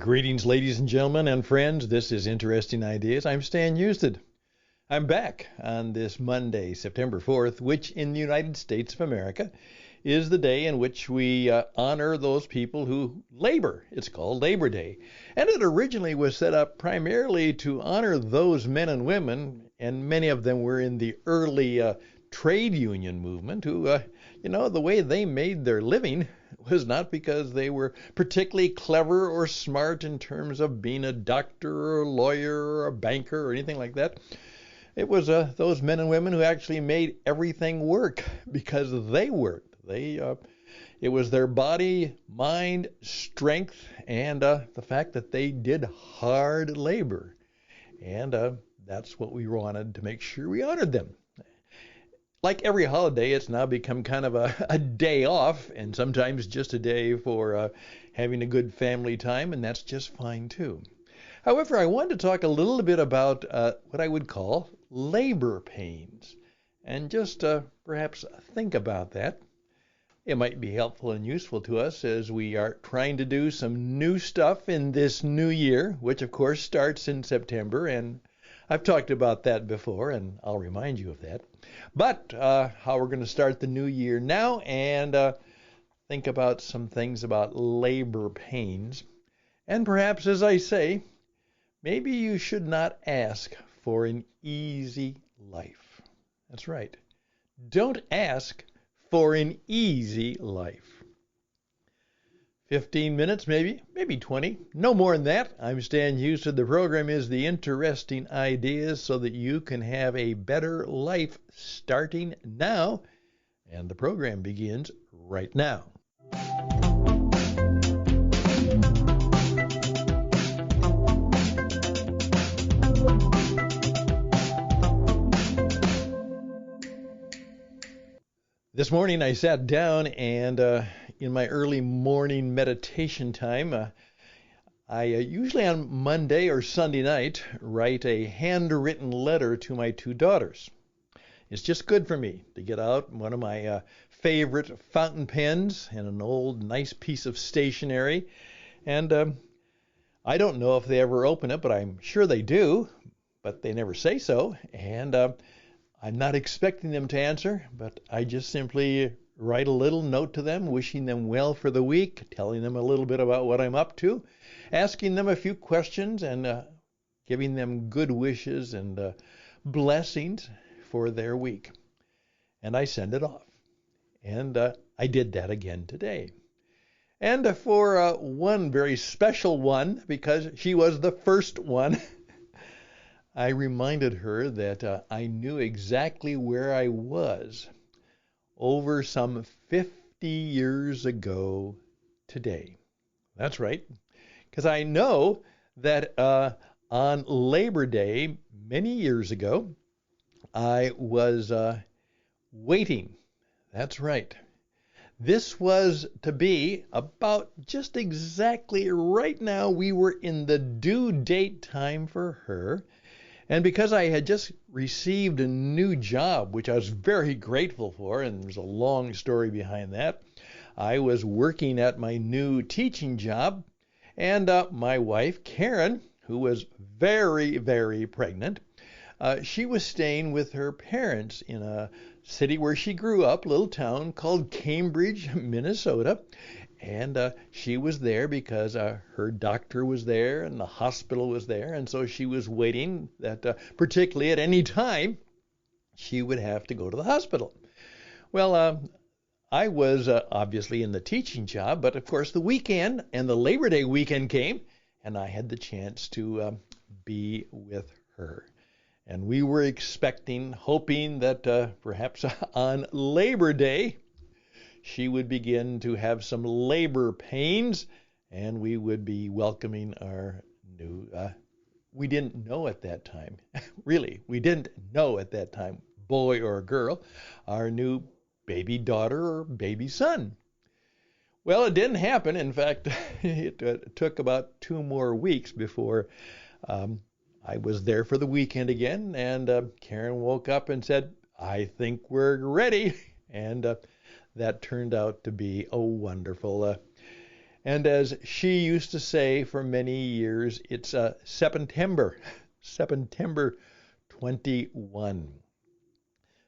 Greetings, ladies and gentlemen and friends. This is Interesting Ideas. I'm Stan Houston. I'm back on this Monday, September 4th, which in the United States of America is the day in which we honor those people who labor. It's called Labor Day. And it originally was set up primarily to honor those men and women, and many of them were in the early trade union movement who, the way they made their living was not because they were particularly clever or smart in terms of being a doctor or a lawyer or a banker or anything like that. It was those men and women who actually made everything work because they worked. It was their body, mind, strength, and the fact that they did hard labor. And that's what we wanted to make sure we honored them. Like every holiday, it's now become kind of a day off, and sometimes just a day for having a good family time, and that's just fine too. However, I wanted to talk a little bit about what I would call labor pains, and just perhaps think about that. It might be helpful and useful to us as we are trying to do some new stuff in this new year, which of course starts in September, and I've talked about that before, and I'll remind you of that. But how we're going to start the new year now and think about some things about labor pains. And perhaps, as I say, maybe you should not ask for an easy life. That's right. Don't ask for an easy life. 15 minutes, maybe 20. No more than that. I'm Stan Houston. The program is The Interesting Ideas so that you can have a better life starting now. And the program begins right now. This morning I sat down and in my early morning meditation time, I usually on Monday or Sunday night write a handwritten letter to my two daughters. It's just good for me to get out one of my favorite fountain pens and an old nice piece of stationery. And I don't know if they ever open it, but I'm sure they do, but they never say so. And I'm not expecting them to answer, but I just simply write a little note to them, wishing them well for the week, telling them a little bit about what I'm up to, asking them a few questions, and giving them good wishes and blessings for their week. And I send it off. And I did that again today. And for one very special one, because she was the first one, I reminded her that I knew exactly where I was over some 50 years ago today. That's right, because I know that on Labor Day many years ago, I was waiting. That's right. This was to be about just exactly right now. We were in the due date time for her. And because I had just received a new job, which I was very grateful for, and there's a long story behind that, I was working at my new teaching job, and my wife, Karen, who was very, very pregnant, she was staying with her parents in a city where she grew up, a little town called Cambridge, Minnesota. And she was there because her doctor was there and the hospital was there. And so she was waiting that particularly at any time she would have to go to the hospital. Well, I was obviously in the teaching job, but of course the weekend and the Labor Day weekend came and I had the chance to be with her. And we were expecting, hoping that perhaps on Labor Day, she would begin to have some labor pains, and we would be welcoming our new, we didn't know at that time, really, we didn't know at that time, boy or girl, our new baby daughter or baby son. Well, it didn't happen. In fact, it took about 2 more weeks before I was there for the weekend again, and Karen woke up and said, I think we're ready. And that turned out to be wonderful. And as she used to say for many years, it's September 21.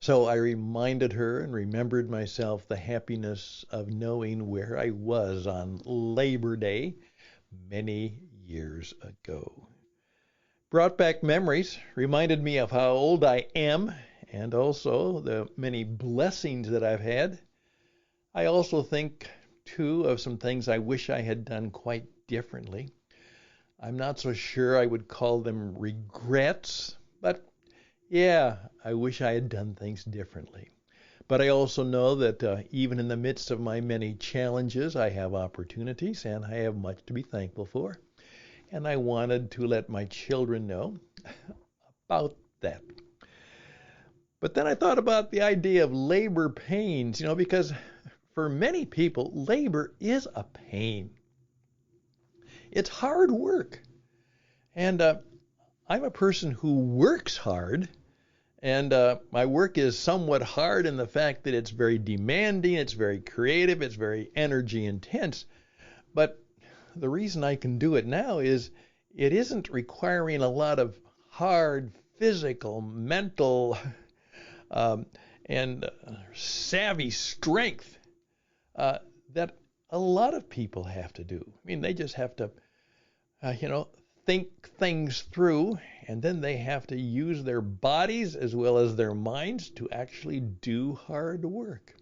So I reminded her and remembered myself the happiness of knowing where I was on Labor Day many years ago. Brought back memories, reminded me of how old I am, and also the many blessings that I've had. I also think, too, of some things I wish I had done quite differently. I'm not so sure I would call them regrets, but yeah, I wish I had done things differently. But I also know that even in the midst of my many challenges, I have opportunities and I have much to be thankful for. And I wanted to let my children know about that. But then I thought about the idea of labor pains, because for many people, labor is a pain. It's hard work. And I'm a person who works hard. And my work is somewhat hard in the fact that it's very demanding, it's very creative, it's very energy intense. But the reason I can do it now is it isn't requiring a lot of hard physical, mental, and savvy strength that a lot of people have to do. I mean, they just have to, think things through, and then they have to use their bodies as well as their minds to actually do hard work.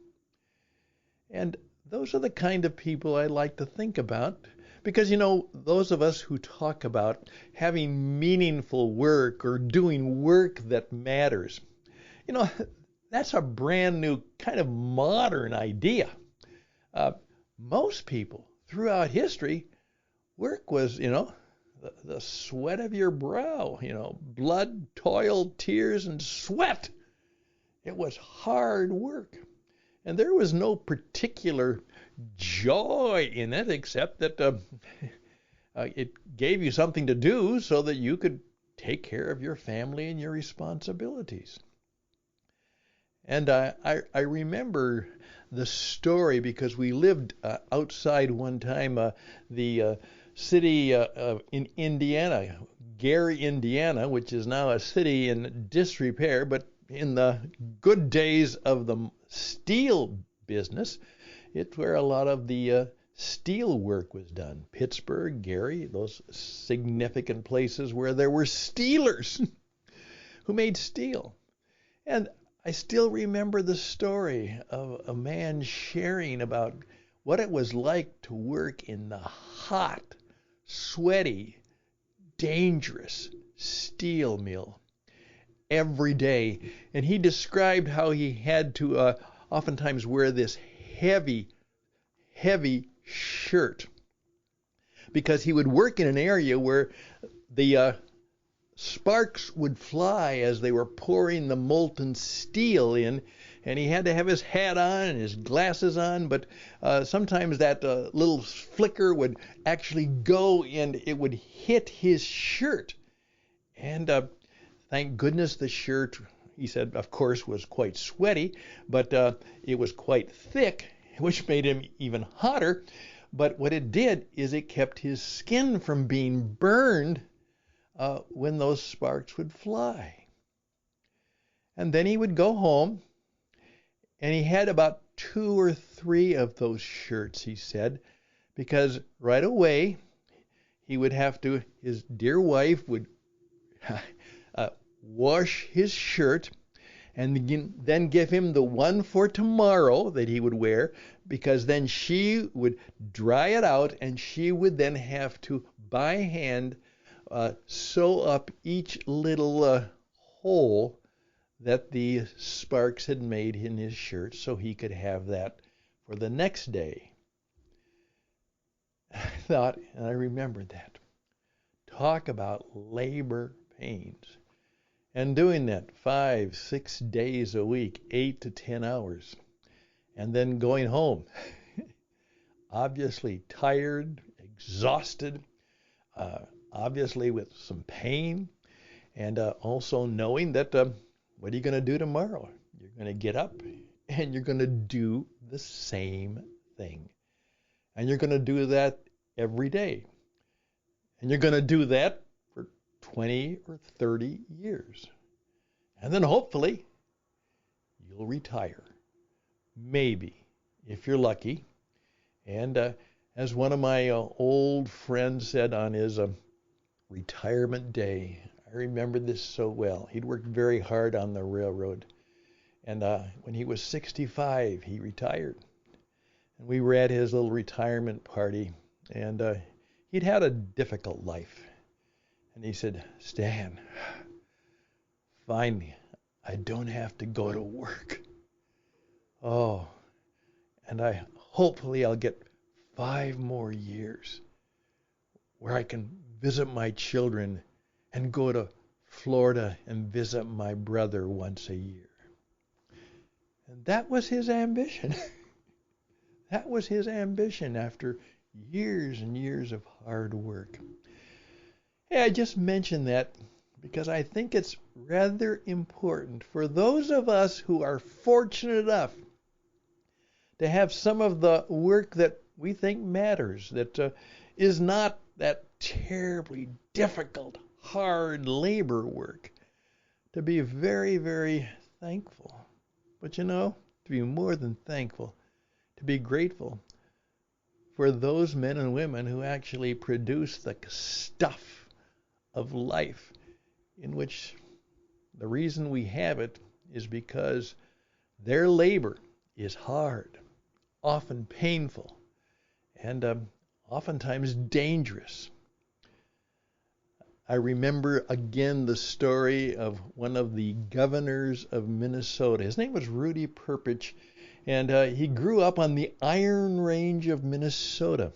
And those are the kind of people I like to think about because, those of us who talk about having meaningful work or doing work that matters, that's a brand new kind of modern idea. Most people throughout history, work was, the sweat of your brow, blood, toil, tears, and sweat. It was hard work. And there was no particular joy in it except that it gave you something to do so that you could take care of your family and your responsibilities. And I remember the story because we lived outside one time the city in Indiana, Gary, Indiana, which is now a city in disrepair, but in the good days of the steel business, it's where a lot of the steel work was done. Pittsburgh, Gary, those significant places where there were steelers who made steel. And I still remember the story of a man sharing about what it was like to work in the hot, sweaty, dangerous steel mill every day. And he described how he had to oftentimes wear this heavy, heavy shirt because he would work in an area where the sparks would fly as they were pouring the molten steel in, and he had to have his hat on and his glasses on, but sometimes that little flicker would actually go and it would hit his shirt. And thank goodness the shirt, he said, of course, was quite sweaty, but it was quite thick, which made him even hotter. But what it did is it kept his skin from being burned when those sparks would fly. And then he would go home, and he had about 2 or 3 of those shirts, he said, because right away he would have to, his dear wife would wash his shirt and then give him the one for tomorrow that he would wear, because then she would dry it out and she would then have to by hand sew up each little hole that the sparks had made in his shirt so he could have that for the next day. I thought, and I remembered that. Talk about labor pains. And doing that 5, 6 days a week, 8 to 10 hours. And then going home, obviously tired, exhausted, obviously with some pain, and also knowing that what are you going to do tomorrow? You're going to get up and you're going to do the same thing. And you're going to do that every day. And you're going to do that for 20 or 30 years. And then hopefully you'll retire. Maybe, if you're lucky. And as one of my old friends said on his retirement day, I remember this so well. He'd worked very hard on the railroad. And when he was 65, he retired. And we were at his little retirement party. And he'd had a difficult life. And he said, "Stan, finally, I don't have to go to work. Oh, and hopefully I'll get 5 more years where I can visit my children and go to Florida and visit my brother once a year." And that was his ambition. That was his ambition after years and years of hard work. Hey, I just mentioned that because I think it's rather important for those of us who are fortunate enough to have some of the work that we think matters, that is not that terribly difficult, hard labor work, to be very, very thankful. But to be more than thankful, to be grateful for those men and women who actually produce the stuff of life, in which the reason we have it is because their labor is hard, often painful, and oftentimes dangerous. I remember again the story of one of the governors of Minnesota. His name was Rudy Perpich, and he grew up on the Iron Range of Minnesota.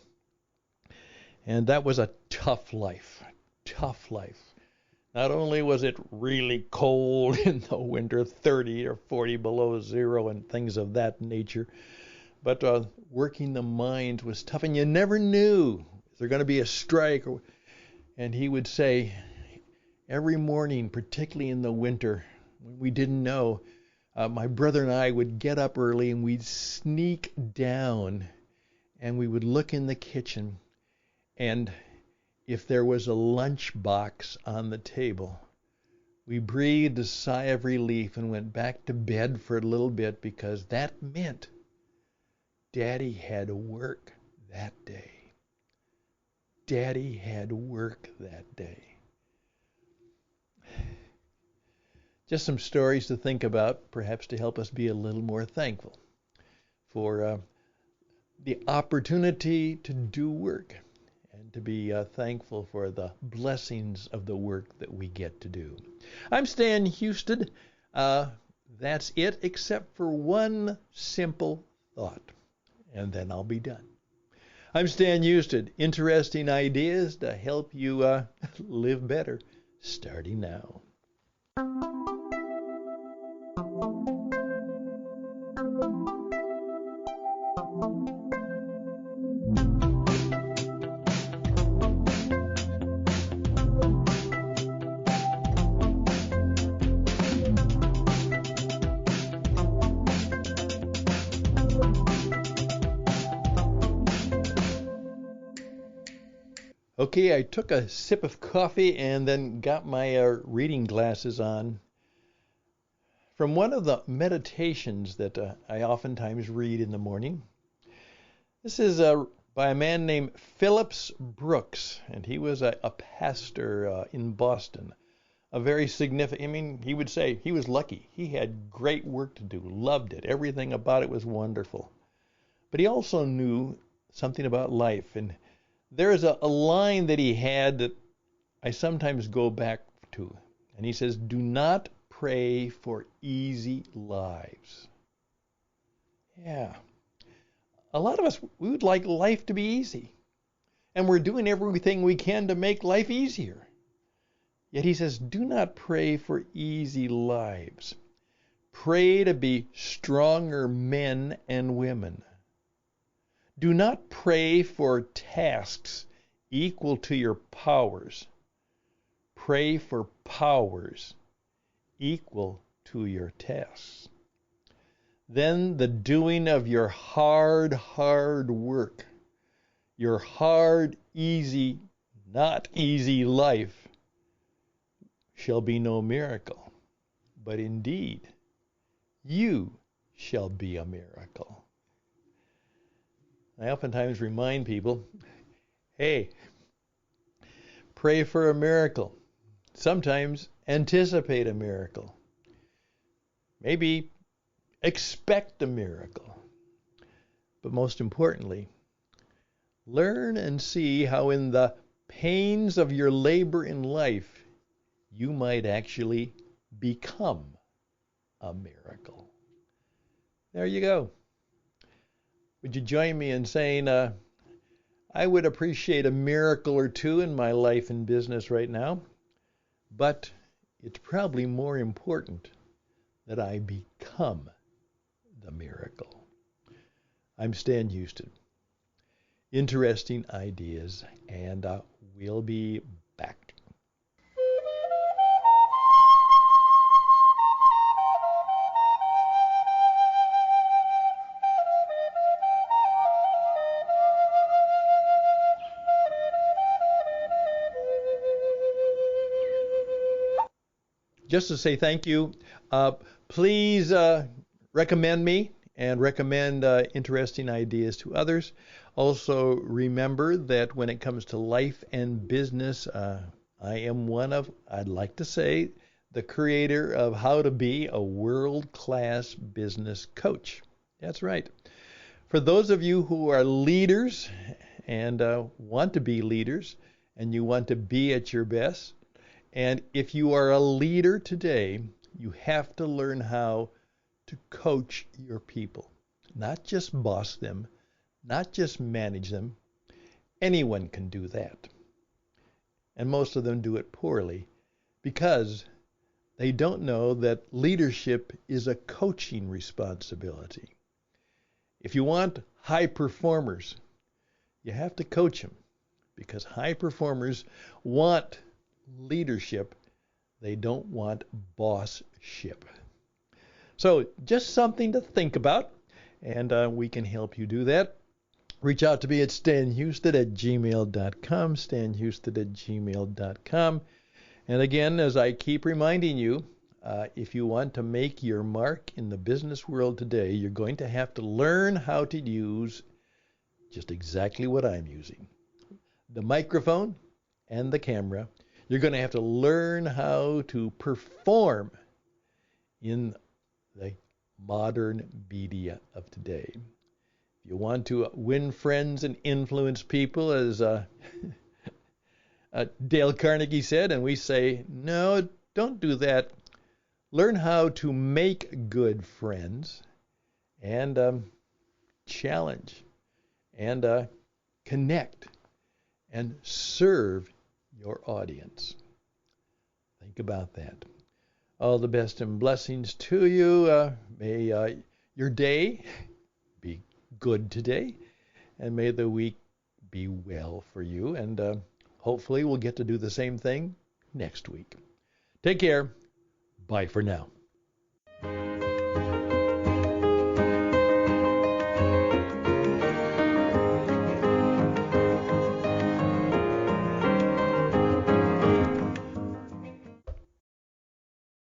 And that was a tough life, tough life. Not only was it really cold in the winter, 30 or 40 below zero and things of that nature, but working the mines was tough, and you never knew if there going to be a strike. And he would say, every morning, particularly in the winter, when we didn't know, my brother and I would get up early and we'd sneak down and we would look in the kitchen, and if there was a lunch box on the table, we breathed a sigh of relief and went back to bed for a little bit, because that meant Daddy had work that day. Daddy had work that day. Just some stories to think about, perhaps to help us be a little more thankful for the opportunity to do work, and to be thankful for the blessings of the work that we get to do. I'm Stan Houston. That's it, except for one simple thought, and then I'll be done. I'm Stan Houston. Interesting ideas to help you live better, starting now. Okay, I took a sip of coffee and then got my reading glasses on. From one of the meditations that I oftentimes read in the morning. This is by a man named Phillips Brooks, and he was a pastor in Boston. A very significant, he would say he was lucky. He had great work to do, loved it. Everything about it was wonderful. But he also knew something about life, and there is a line that he had that I sometimes go back to. And he says, "Do not pray for easy lives." Yeah. A lot of us, we would like life to be easy. And we're doing everything we can to make life easier. Yet he says, do not pray for easy lives. Pray to be stronger men and women. Do not pray for tasks equal to your powers. Pray for powers equal to your tasks. Then the doing of your hard work your hard, easy, not easy life shall be no miracle, but indeed you shall be a miracle. I oftentimes remind people, hey, pray for a miracle. Sometimes anticipate a miracle. Maybe expect a miracle. But most importantly, learn and see how in the pains of your labor in life, you might actually become a miracle. There you go. Would you join me in saying, I would appreciate a miracle or two in my life and business right now, but it's probably more important that I become the miracle. I'm Stan Houston. Interesting ideas, and we'll be back. Just to say thank you, please recommend me and recommend interesting ideas to others. Also, remember that when it comes to life and business, I am I'd like to say, the creator of How to Be a World-Class Business Coach. That's right. For those of you who are leaders and want to be leaders, and you want to be at your best, and if you are a leader today, you have to learn how to coach your people. Not just boss them, not just manage them. Anyone can do that. And most of them do it poorly because they don't know that leadership is a coaching responsibility. If you want high performers, you have to coach them because high performers want leadership. They don't want bossship. So just something to think about, and we can help you do that. Reach out to me at stanhouston@gmail.com, stanhouston@gmail.com. And again, as I keep reminding you, if you want to make your mark in the business world today, you're going to have to learn how to use just exactly what I'm using. The microphone and the camera. You're going to have to learn how to perform in the modern media of today. If you want to win friends and influence people, as Dale Carnegie said, and we say, no, don't do that. Learn how to make good friends and challenge and connect and serve your audience. Think about that. All the best and blessings to you. May your day be good today, and may the week be well for you. And hopefully we'll get to do the same thing next week. Take care. Bye for now.